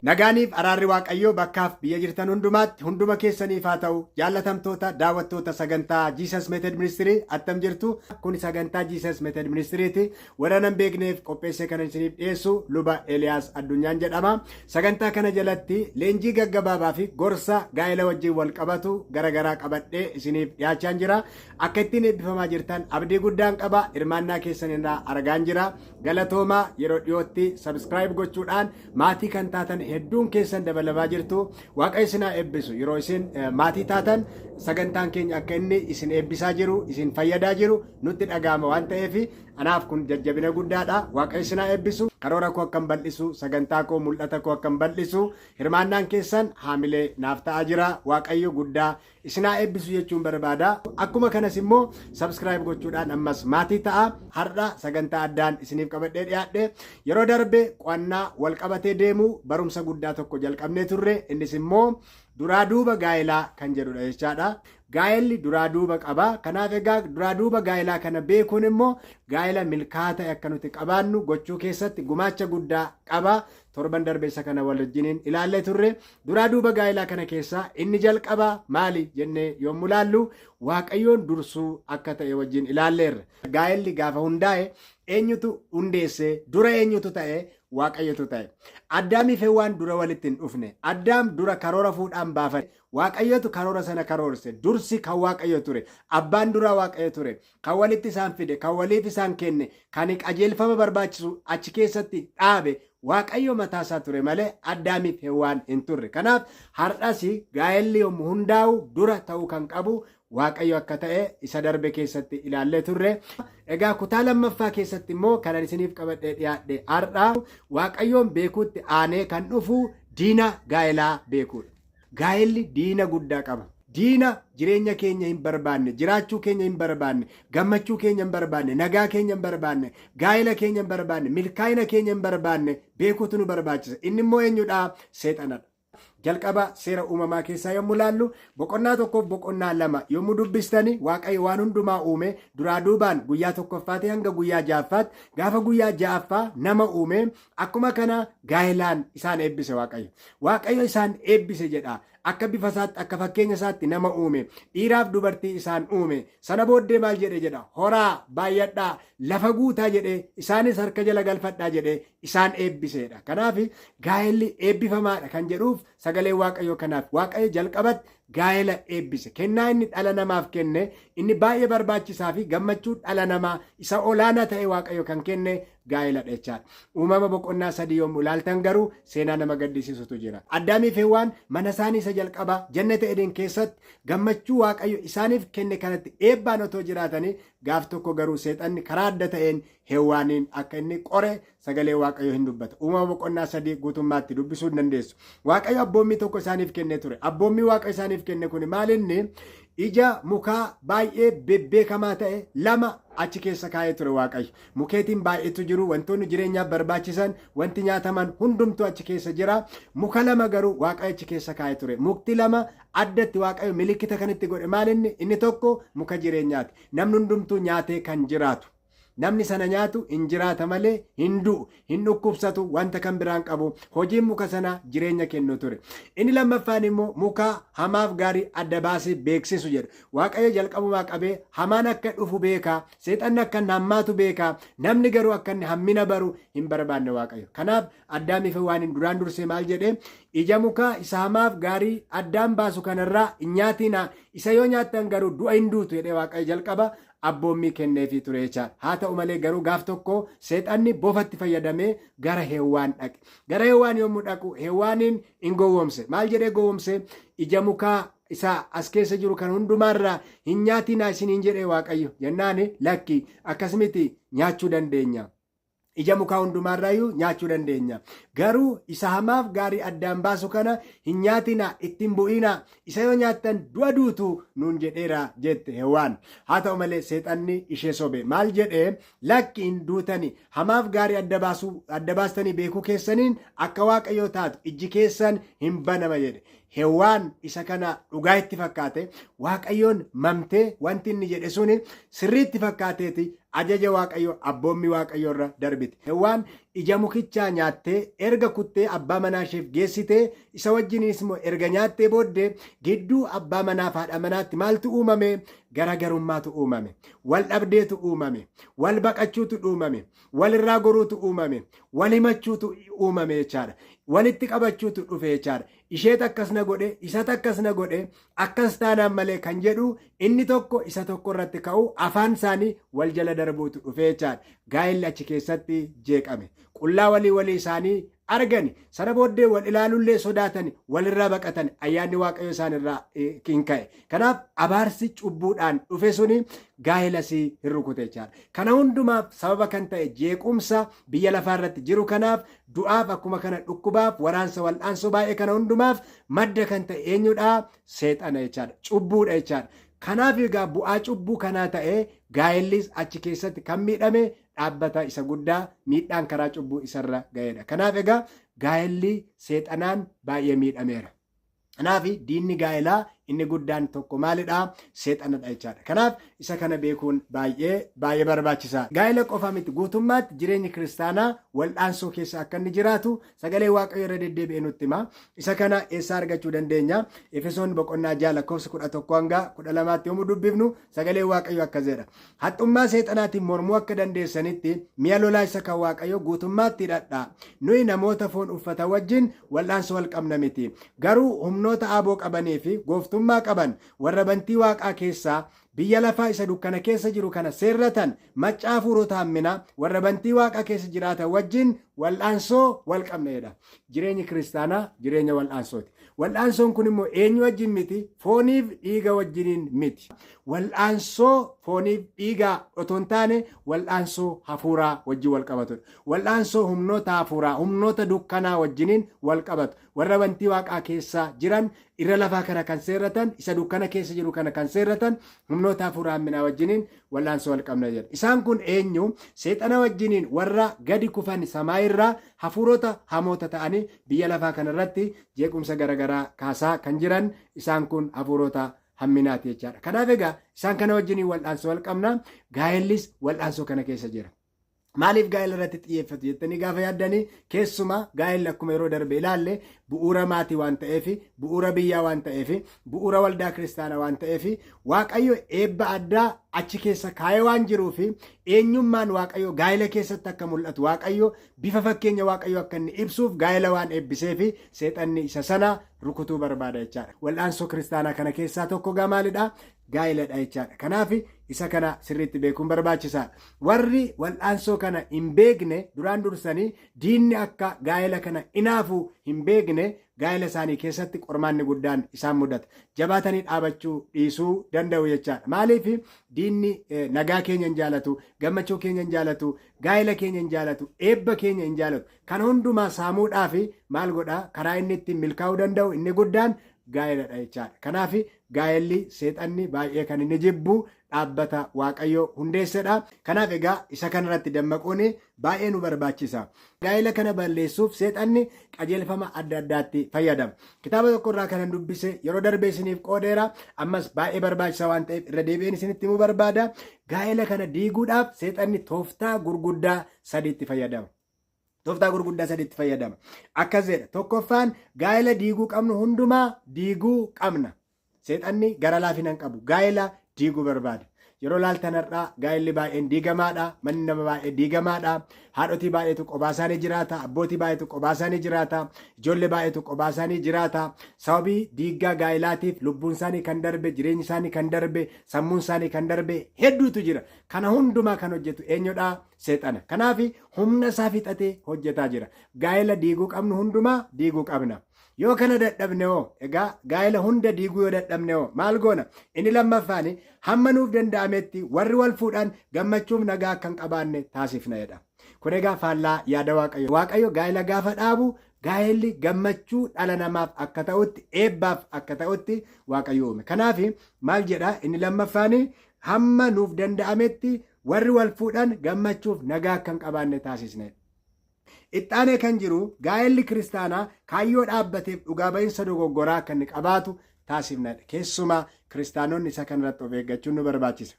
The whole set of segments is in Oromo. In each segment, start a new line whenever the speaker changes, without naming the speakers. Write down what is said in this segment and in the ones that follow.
Nagaaniif araarri Waaqayyoo bakkaaf biyya jirtan hundumaatti hunduma keessaniif haa ta'u. Jaallatamtoota daawwattoota sagantaa Jesus Method Ministry attam jirtu. Kun sagantaa Jesus Method Ministry'ti. Warra nan beekneef qopheessee kana isiniif dhiyeessu luba Eliyaas Addunyaan jedhama. Sagantaa kana jalatti leenjii gaggabaabaa fi gorsa gaa'ela wajjin wal qabatu garagaraa qabadhee isiniif dhiyaachaa jira. Akka ittiin eebbifamaa jirtan abdii guddaan qaba. Hirmaannaa keessan irraa argaan jira. Galatoomaa yeroo dhiyootti subscribe gochuudhaan maatii kan taatan hedduun keessan dabalamaa jirtu. Waaqa isin haa eebbisu. Yeroo isin maatii taatan sagantaan keenya akka inni isin eebbisaa jiru, isin fayyadaa jiru nutti dhaga'ama waan ta'eef anaaf kun jajjabina guddaadha. Waaqa isin haa eebbisu. Karoora koo akkam bal'isu, sagantaa koo mul'ata koo akkam bal'isu, hirmaannaan keessan haamilee naaf ta'aa jira. Waaqayyo guddaa isin haa eebbisu jechuun barbaada. Akkuma kanas immoo subscribe gochuudhaan ammas maatii ta'a. Har'a sagantaa addaan isiniif qabadhee dhiyaadhe. Yeroo darbe qo'annaa wal qabatee deemu barumsa guddaa tokko jalqabnee turre. Innis immoo duraa duuba gaa'elaa kan jedhudha jechaadha. Gaa'elli duraa duuba qaba. Kanaaf egaa duraa duuba gaa'elaa kana beekuun immoo gaa'ela milkaa'aa akka nuti qabaannu gochuu keessatti gumaacha guddaa qaba. Torban darbeessa kana waliin ilaallee turre. Duraa duuba gaa'elaa kana keessaa inni jalqaba maali jennee yommuu ilaallu Waaqayyoon dursuu akka ta'e wajjin ilaalleerra. Gaa'elli gaafa hundaa'e eenyutu hundeesse? Dura eenyutu ta'e? Waaqayyotu ta'e. Addaamiif Hewwaan dura walitti hin dhufne. Addaam dura karoora fuudhaan baafate. Waaqayyotu karoora sana karoorse. Dursi kan Waaqayyo ture. Abbaan dura Waaqayyo ture. Kan walitti isaan fide, kan waliif isaan kenne, kan qajeelfama barbaachisu achi keessatti dhaabe Waaqayyo mataasaa ture malee Addaamiif Hewwaan hin turre. Kanaaf har'as gaa'elli yommuu hundaa'u dura ta'uu kan qabu Waaqayyo akka ta'e isa darbe keessatti ilaallee turre. Egaa kutaa lammaffaa keessatti immoo kanan isiniif qabadhee dhiyaadhe har'a Waaqayyoon beekuutti aanee kan dhufu diina gaa'elaa beekuudha. Gaa'elli diina guddaa qaba. Diina jireenya keenya hin barbaanne, jiraachuu keenya hin barbaanne, gammachuu keenya hin barbaanne, nagaa keenya hin barbaanne, gaa'ela keenya hin barbaanne, milkaa'ina keenya hin barbaanne beekuutu nu barbaachisa. Inni immoo eenyudha? Seexanadha. Jalqaba seera uumamaa keessaa yommuu ilaallu boqonnaa tokkoof boqonnaa lama yommuu dubbistani Waaqayyo waan hundumaa uume duraa duubaan guyyaa tokkoffaatti hanga guyyaa ja'affaatti gaafa guyyaa ja'affaa nama uume akkuma kana gaa'elaan isaan eebbise Waaqayyo. Waaqayyo isaan eebbise jedha. Akka bifa isaatti akka fakkeenya isaatti nama uume dhiiraaf dubartii isaan uume sana booddee maal jedhe jedha horaa baay'adhaa lafa guutaa jedhe isaanis harka jala galfadhaa jedhe isaan eebbiseedha. Kanaaf gaa'elli eebbifamaadha kan jedhuuf sagalee Waaqayyo kanaaf Waaqayyo jalqabatti gaa'ela eebbise. Kennaa inni dhala namaaf kenne inni baay'ee barbaachisaa fi gammachuu dhala namaa isa olaanaa ta'e Waaqayyo kan kenne gaa'ela jechaadha. Uumama boqonnaa 3 yommuu ilaaltan garuu seenaa nama gaddisiisutu jira. Addaamiif Hewwaan mana isaanii isa jalqabaa jannata Eden keessatti gammachuu Waaqayyo isaaniif kenne kanatti eebbaan otoo jiraatanii gaaf tokko garuu seexanni karaa adda ta'een Hewwaaniin akka inni qore sagalee Waaqayyo hin dubbata. Uumama boqonnaa 3 guutummaatti dubbisuu dandeessu. Waaqayyo abboommii tokko isaaniif kennee ture. Abboommii Waaqayyo isaaniif kenne kun maalinni ija mukaa baay'ee bebbeekamaa ta'e lama achi keessa kaa'ee ture Waaqayyo. Mukeetiin baay'eetu jiru. Wantoonni jireenyaaf barbaachisan, wanti nyaataman hundumtuu achi keessa jira. Muka lama garuu Waaqayyo achi keessa kaa'ee ture. Mukti lama addatti Waaqayyo milikkita kanitti godhe maalinni inni tokko muka jireenyaati. Namni hundumtuu nyaatee kan jiraatu. Namni sana nyaatu hin jiraata malee hin du'u, hin dhukkubsatu, wanta kan biraan qabu. Hojiin muka sana jireenya kennu ture. Inni lammaffaan immoo muka hamaaf gaarii adda baasee beeksisu jedha. Waaqayyo jalqabumaa qabee hamaan akka dhufu beeka, seexanni akka hammaatu beeka, namni garuu akka inni hammina baru hin barbaanne Waaqayyo. Kanaaf Addaamiif Hewwaan duraan dursee maal jedhee ija muka isa hamaaf gaarii addaan baasu kanarraa hin nyaatinaa, isa yoo nyaattan garuu du'a hin duutu jedhee Waaqayyo jalqaba abboommii kenneefii ture jechaadha. Haa ta'u malee garuu gaaf tokko seexanni bofatti fayyadamee gara Hewwaan dhaqe. Gara Hewwaan yommuu dhaqu Hewwaaniin hin gowwoomse. Maal jedhee gowwoomse? Ija mukaa isa as keessa jiru kan hundumaarraa hin nyaatinaa isiniin jedhee Waaqayyo jennaan lakki akkasumatti nyaachuu dandeenya. Ija mukaa hundumaarraayyuu nyaachuu dandeenya. Garuu isa hamaaf gaarii addaan baasu kana hin nyaatinaa, ittiin bu'inaa, isa yoo nyaattan du'a duutu nuun jedheera jette Hewwaan. Haa ta'u malee seexanni ishee sobe. Maal jedhee? Lakki hin duutani. Hamaaf gaarii adda baastanii beekuu keessaniin akka Waaqayyoo taatu ijji keessan hin banama jedhe. Hewwaan isa kana dhugaa itti fakkaate Waaqayyoon mamtee wanti inni jedhe suni sirriitti fakkaateeti ajaja Waaqayyo abboommii Waaqayyo irra darbite. Hewwaan ija mukichaa nyaattee erga kuttee abbaa manaa isheef geessitee isa wajjiniis immoo erga nyaattee booddee gidduu abbaa manaa fi haadha manaatti maaltu uumame? Garagarummaatu uumame, wal dhabdeetu uumame, wal baqachuutu uumame, wal irraa goruutu uumame, wal himachuutu uumame jechaadha. Walitti qabachuutu dhufe jechaadha. Isheet akkas na godhe, isat akkas na godhe, akkas taanaan malee kan jedhu inni tokko isa tokko irratti ka'u afaan isaanii wal jala darbuutu dhufe jechaadha. Gaa'elli achi keessatti jeeqame. Qullaa walii isaanii argani, sana booddee wal ilaalullee sodaatani, walirraa baqatan, ayyaanni waaqayyo isaan irraa hin ka'e. Kanaaf abaarsi cubbuudhaan dhufe suni gaa'elasii hin rukute jechaadha. Kana hundumaaf sababa kan ta'e jeequmsa biyya lafaa irratti jiru kanaaf, du'aaf akkuma kana dhukkubaaf, waraansa wal'aansoo baay'ee kana hundumaaf madda kan ta'e eenyudha? Seexana jechaadha, cubbuudha jechaadha. Kanaaf egaa bu'aa cubbuu kanaa ta'ee gaa'ellis achi keessatti kan miidhame dhaabbata isa guddaa miidhaan karaa cubbuu isarra ga'edha. Kanaaf egaa gaa'elli seexanaan baay'ee miidhameera. Kanaaf diinni gaa'elaa inni guddaan tokko maalidha? Seexanadha jechaadha. Kanaaf isa kana beekuun baay'ee barbaachisaa. Gaa'ela qofa miti, guutummaatti jireenyi kiristaanaa wal'aansoo keessa akka inni jiraatu sagalee waaqayyo irra deddeebi'ee nutti hima. Isa kana eessaa argachuu dandeenya? Efesoon boqonnaa 6 lakkoofsa 11 hanga 12tti yommuu dubbifnu sagalee waaqayyo akkas jedha. Haxxummaa seexanaatiin mormuu akka dandeessanitti mi'a lolaa isa kan waaqayyo guutummaatti hidhadhaa. Nuyi namoota foon uffata wajjin wal'aansoo wal qabna miti. Garuu humnoota aboo qabanii fi gooftummaa qaban warra bantii waaqaa keessaa biyya lafaa isa dukkana keessa jiru kana seerratan maccaa hafuurota hamminaa warra bantii waaqaa keessa jiraatan wajjin wal'aansoo wal qabneedha. Jireenyi kiristaanaa jireenya wal'aansooti. Wal'aansoon kun immoo eenyu wajjin miti? Fooniif dhiiga wajjiniin miti. Wal'aansoo fooniif dhiigaa otoo hin taane wal'aansoo hafuuraa wajjin wal qabatudha. Wal'aansoo humnoota hafuuraa, humnoota dukkanaa wajjiniin wal qabatu. Warra bantii waaqaa keessa jiran irra lafaa kana kan seerratan, isa dukkana keessa jiru kana kan seerratan humnoota hafuuraa hamminaa wajjiniin wal'aansoo wal qabna jedha. Isaan kun eenyu? Seexana wajjiniin warra gadi kufan samaa irraa hafuurota hamoota ta'anii biyya lafaa kanarratti jeequmsa garaagaraa kaasaa kan jiran isaan kun hafuurota hamminaati jechaadha. Kanaaf egaa isaan kana wajjiniin wal'aansoo wal qabna. Gaa'ellis wal'aansoo kana keessa jira. Maaliif gaa'ela irratti xiyyeeffatu jettanii gaafa yaaddanii, keessumaa gaa'elli akkuma yeroo darbe ilaalle bu'uura maatii waan ta'eef, bu'uura biyyaa waan ta'eef, bu'uura waldaa kiristaanaa waan ta'eef, waaqayyo eebba addaa achi keessa kaayee waan jiruuf eenyummaan waaqayyo gaa'ela keessatti akka mul'atu waaqayyo bifa fakkeenya waaqayyo akka inni ibsuuf gaa'ela waan eebbiseef seexanni isa sana rukutuu barbaada jechaadha. Wal'aansoo kiristaanaa kana keessaa tokko maalidha? Gaa'eladha jechaadha. Kanaaf isa kana sirriitti beekuun barbaachisaadha. Warri wal'aansoo kana hin beekne duraan dursanii diinni akka gaa'ela kana inaafu hin beekne gaa'ela isaanii keessatti qormaanni guddaan isaan mudata. Jabaatanii dhaabachuu dhiisuu danda'u jechaadha. Maaliif diinni nagaa keenya hin jaalatu, gammachuu keenya hin jaalatu, gaa'ela keenya hin jaalatu, eebba keenya hin jaalatu. Kana hundumaa saamuudhaaf maal godhaa? Karaa inni ittiin milkaa'uu danda'u inni guddaan gaa'eladha jechaadha. Kanaaf gaa'elli seexanni baay'ee kan inni jibbu dhaabbata waaqayyo hundeessedha. Kanaaf egaa isa kanarratti dammaquun baay'ee nu barbaachisa. Gaa'ela kana balleessuuf seexanni qajeelfama adda addaatti fayyadama. Kitaaba tokkorraa kanan dubbise yeroo darbee isiniif qoodeera. Ammas baay'ee barbaachisaa waan ta'eef irra deebi'een isinitti himuu barbaada. Gaa'ela kana diiguudhaaf seexanni tooftaa gurguddaa sadiitti fayyadama. Tooftaa gurguddaa sadiitti fayyadama. Akkas jedha. Tokkoffaan gaa'ela diiguu qabnu hundumaa diiguu qabna. Seexanni gara laafina hin qabu. Gaa'ela diiguu barbaada. Yeroo laaltanarraa gaa'elli baay'een diigamaadha. Manni nama baay'ee diigamaadha. Haadhotii baay'eetu qophaa isaanii jiraata. Abbootii baay'eetu qophaa isaanii jiraata. Ijoollee baay'eetu qophaa isaanii jiraata. Sababii diiggaa gaa'elaatiif lubbuun isaanii kan darbe, jireenyi isaanii kan darbe, sammuun isaanii kan darbe hedduutu jira. Kana hundumaa kan hojjetu eenyudha? Seexana. Kanaaf humna isaa fixatee hojjetaa jira. Gaa'ela diiguu qabnu hundumaa diiguu qabna. Yoo kana dadhabne hoo, egaa gaa'ela hunda diiguu yoo dadhabne hoo maal goona? Inni lammaffaan hamma nuuf danda'ametti warri wal fuudhan gammachuuf nagaa akka hin qabaanne taasifna jedha. Kun egaa faallaa yaada waaqayyo. Waaqayyo gaa'ela gaafa dhaabu gaa'elli gammachuu dhala namaaf akka ta'utti, eebbaaf akka ta'utti waaqayyo uume. Kanaaf maal jedha? Inni lammaffaan hamma nuuf danda'ametti warri wal fuudhan gammachuuf nagaa akka hin qabaanne taasisna. Ittaanee kan jiru gaa'elli kiristaanaa kaayyoo dhaabbateef dhugaa ba'iinsa dogoggoraa kan qabaatu taasifna. Keessumaa kiristaanonni isa kanarratti of eeggachuun nu barbaachisa.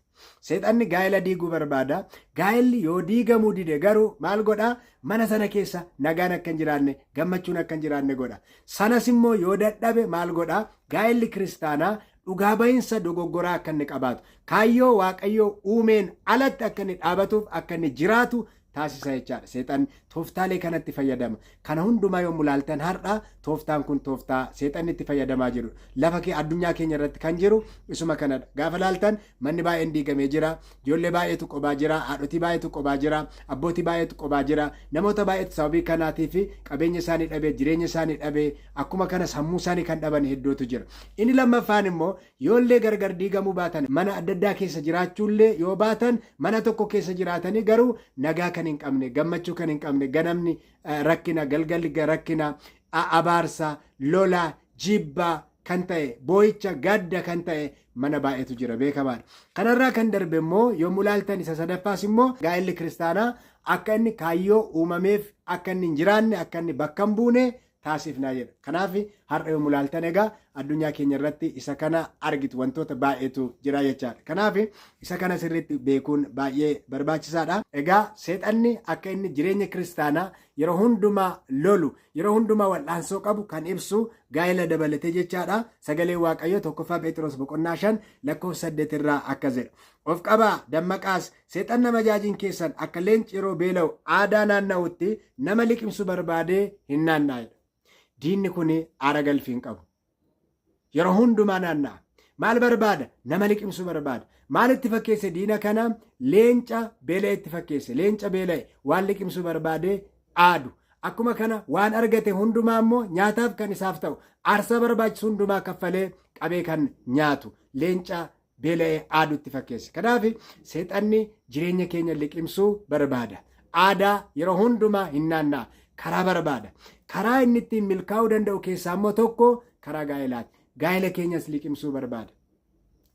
Seexanni gaa'ela diiguu barbaada. Gaa'elli yoo diigamuu dide garuu maal godhaa? Mana sana keessa nagaan akka hin jiraanne, gammachuun akka hin jiraanne godha. Sanas immoo yoo dadhabe maal godhaa? Gaa'elli kiristaanaa dhugaa ba'iinsa dogoggoraa akka inni qabaatu, kaayyoo waaqayyoo uumeen alatti akka inni dhaabatuuf, akka inni jiraatu taasisa jechaadha. Seexanni tooftaalee kanatti fayyadama. Kana hundumaa yommuu ilaaltan har'a tooftaan kun tooftaa seexanni itti fayyadamaa jiru. Lafa addunyaa keenya irratti kan jiru isuma kanadha. Gaafa ilaaltan manni baay'een diigamee jira. Ijoollee baay'eetu qobaa jira. Haadhotii baay'eetu qobaa jira. Abbootii baay'eetu qobaa jira. Namoota baay'eetu sababii kanaatii fi qabeenya isaanii dhabee, jireenya isaanii dhabee, akkuma kana sammuu isaanii kan dhaban hedduutu jira. Inni lammaffaan immoo yoollee gargar diigamuu baatan, mana adda addaa keessa jiraachuullee yoo baatan, mana tokko keessa jiraatanii garuu nagaa kan hin qabne, gammachuu kan hin qabne, ganamni rakkina, galgalli rakkina, abaarsa, lola, jibba kan ta'e, boo'icha, gadda kan ta'e mana baay'eetu jira beekamaadha. Kanarraa kan darbe immoo yommuu ilaaltan isa sadaffaas immoo gaa'elli kiristaanaa akka inni kaayyoo uumameef akka inni hin jiraanne, akka inni bakka hin buune taasifnaa jedha. Kanaaf har'a yommuu ilaaltan egaa addunyaa keenya irratti isa kana argitu, wantoota baay'eetu jira jechaadha. Kanaaf isa kana sirriitti beekuun baay'ee barbaachisaadha. Egaa seexanni akka inni jireenya kiristaanaa yeroo hundumaa lolu, yeroo hundumaa wal'aansoo qabu kan ibsu gaa'ela dabalatee jechaadha. Sagalee Waaqayyoo 1 Phexros 5:8 irraa akkas jedha. Of qabaa, dammaqaas, seexan nama jaajiin keessan akka leenci yeroo beela'u aadaa naanna'utti nama liqimsu barbaadee hin naanna'u. Diinni kun aara galfii hin qabu. Yeroo hundumaa naanna'a. Maal barbaada? Nama liqimsu barbaada. Maal itti fakkeesse diina kana? Leenca beela'e itti fakkeesse. Leenca beela'e waan liqimsu barbaadee aadu. Akkuma kana waan argate hundumaa immoo nyaataaf kan isaaf ta'u, aarsaa barbaachisu hundumaa kaffalee qabee kan nyaatu. Leenca beela'ee aadu itti fakkeesse. Kanaaf seexanni jireenya keenya liqimsuu barbaada. Aadaa yeroo hundumaa hin naanna'a. Karaa barbaada. Karaa inni ittiin milkaa'uu danda'u keessaa immoo tokko karaa gaa'elaati. Gaa'ela keenyas liqimsuu barbaada.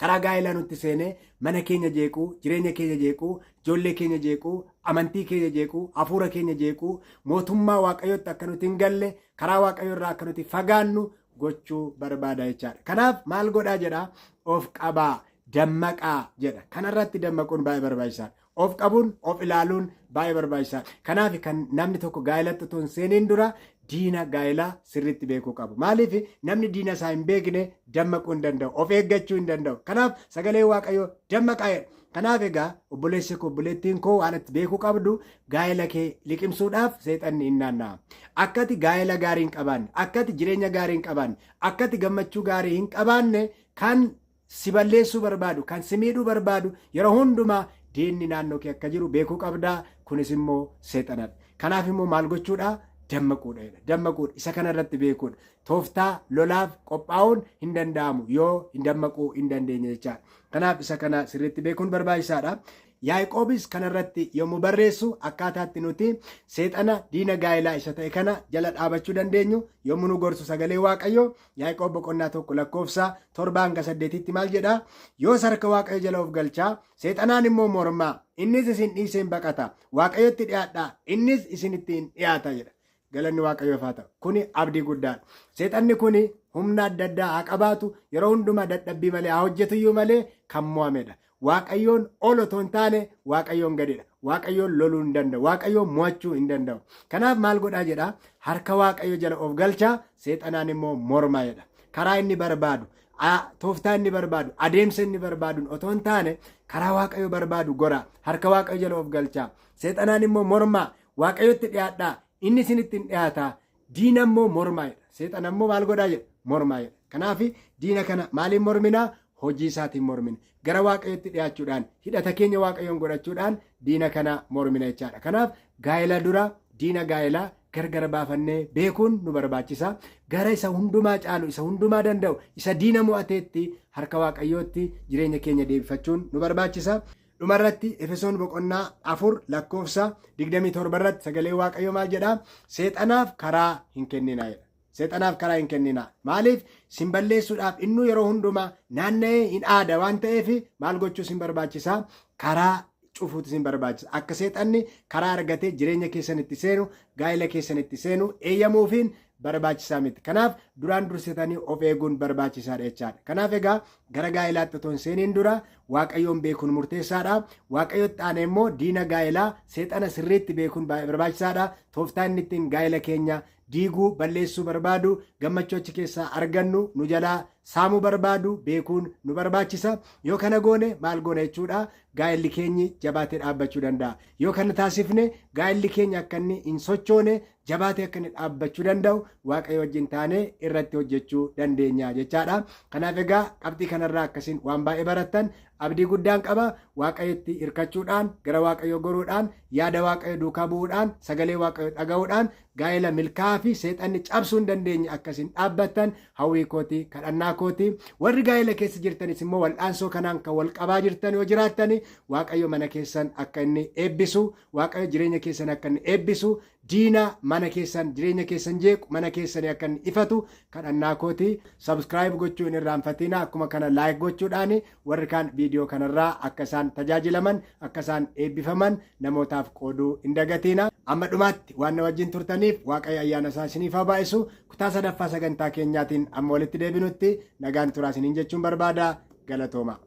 Karaa gaa'elaa nutti seenee mana keenya jeequu, jireenya keenya jeequu, ijoollee keenya jeequu, amantii keenya jeequu, hafuura keenya jeequu, mootummaa waaqayyootti akka nuti hin galle, karaa waaqayyoo irraa akka nuti fagaannu gochuu barbaada jechaadha. Kanaaf maal godhaa jedhaa? Of qabaa, dammaqaa jedha. Kanarratti dammaquun baay'ee barbaachisaadha. Of qabuun, of ilaaluun baay'ee barbaachisaadha. Kanaaf kan namni tokko gaa'elatti otoo hin seeniin dura diina gaa'elaa sirriitti beekuu qabu. Maaliif namni diina isaa hin beekne dammaquu hin danda'u, of eeggachuu hin danda'u. Kanaaf sagalee Waaqayyoo dammaqaa jedha. Kanaaf egaa obboleessi koo, obboleettiin koo waan itti beekuu qabdu gaa'ela kee liqimsuudhaaf seexanni hin naanna'a. Akkati gaa'ela gaarii hin qabaanne, akkati jireenya gaarii hin qabaanne, akkati gammachuu gaarii hin qabaanne kan si balleessuu barbaadu, kan si miidhuu barbaadu yeroo hundumaa diinni naannoo kee akka jiru beekuu qabdaa. Kunis immoo seexanadha. Kanaaf immoo maal gochuudha? Dammaquudha. Dammaquudha. Isa kanarratti beekuudha. Tooftaa lolaaf qophaa'uun hin danda'amu yoo hin dammaquu hin dandeenye jechaadha. Kanaaf isa kana sirriitti beekuun barbaachisaadha. Yaaqoobis kanarratti yommuu barreessu akkaataatti nuti seexana diina gaa'elaa isa ta'e kana jala dhaabachuu dandeenyu yommuu nu gorsu sagalee Waaqayyoo Yaaqoob 1:7-8 maal jedhaa? Yoos harka Waaqayyo jala of galchaa, seexanaan immoo mormaa, innis isin dhiisee baqata. Waaqayyotti dhiyaadhaa, innis isinitti hin dhiyaata jedha. Galanni Waaqayyoof haa ta'u. Kuni abdii guddaadha. Seexanni kuni humna adda addaa haa qabaatu, yeroo hundumaa dadhabbii malee haa hojjetu iyyuu malee kan mo'amedha. Waaqayyoon ol otoo hin taane Waaqayyoon gadidha. Waaqayyoon loluu hin danda'u. Waaqayyoon mo'achuu hin danda'u. Kanaaf maal godhaa jedhaa? Harka Waaqayyo jala of galchaa, seexanaan immoo mormaa jedha. Karaa inni barbaadu, tooftaa inni barbaadu, adeemsa inni barbaadu otoo hin taane karaa Waaqayyo barbaadu goraa. Harka Waaqayyo jala of galchaa, seexanaan immoo mormaa, Waaqayyotti dhiyaadhaa, inni isinitti hin dhiyaataa. Diina immoo mormaa jedha. Seexana immoo maal godhaa jedha? Mormaa jedha. Kanaaf diina kana maaliin morminaa? Hojii isaatiin mormina. Gara Waaqayyotti dhiyaachuudhaan, hidhata keenya Waaqayyoon godhachuudhaan diina kana mormina jechaadha. Kanaaf gaa'ela dura diina gaa'elaa gargar baafannee beekuun nu barbaachisa. Gara isa hundumaa caalu, isa hundumaa danda'u, isa diina mo'ateetti harka Waaqayyootti jireenya keenya deebifachuun nu barbaachisa. Dhumarratti Efesoon 4:27 irratti sagalee Waaqayyoo maal jedhaa? Seexanaaf karaa hin kenninaa jedha. Seexanaaf karaa hin kenninaa. Maaliif? Sin balleessuudhaaf innu yeroo hundumaa naanna'ee hin aada waan ta'eef maal gochuu sin barbaachisaa? Karaa cufuutu sin barbaachisa. Akka seexanni karaa argatee jireenya keessan itti seenu, gaa'ela keessan itti seenu eeyyamuufiin barbaachisaa miti. Kanaaf duraan dursitanii of eeguun barbaachisaadha jechaadha. Kanaaf egaa gara gaa'ilaatti otoo hin seeniin dura Waaqayyoon beekuun murteessaadha. Waaqayyotti aanee immoo diina gaa'ilaa seexana sirriitti beekuun barbaachisaadha. Tooftaan inni ittiin gaa'ila keenya diiguu balleessuu barbaadu gammachuu achi keessaa argannu nu jalaa saamuu barbaadu beekuun nu barbaachisa. Yoo kana goone maal goona jechuudha, gaa'illi keenyi jabaatee dhaabbachuu danda'a. Yoo kana taasifne gaa'illi keenya akka inni hin sochoone jabaatee akka inni dhaabbachuu danda'u Waaqayyo wajjin taanee irratti hojjechuu dandeenya jechaadha. Kanaaf egaa qabxii kanarraa akkasiin waan baay'ee barattan abdii guddaan qaba. Waaqayyotti hirkachuudhaan gara Waaqayyo goruudhaan yaada Waaqayyo duukaa bu'uudhaan sagalee Waaqayyo dhaga'uudhaan gaa'ila milkaa'aa fi seexanni cabsuu hin dandeenye akkasiin dhaabbattan hawwii kooti kadhannaa kooti. Warri gaa'ila keessa jirtanis immoo wal'aansoo kanaan kan wal qabaa jirtan yoo jiraattan Waaqayyo mana keessan akka inni eebbisu, Waaqayyo jireenya keessan akka inni eebbisu, diina mana keessan jireenya keessan jeequ mana keessanii akka inni ifatu kadhannaa kooti. Subscribe gochuu hin irraanfatina. Akkuma kana like gochuudhaan warri kaan viidiyoo kanarraa akka isaan tajaajilaman akka isaan eebbifaman namootaaf qooduu hin dagatina. Amma dhumaatti waan na wajjin turtaniif Waaqayyo ayyaana isaa isiniif haa baay'isu. Kutaa sadaffaa sagantaa keenyaatiin amma walitti deebinutti nagaan turaa isiniin jechuun barbaada. Galatooma.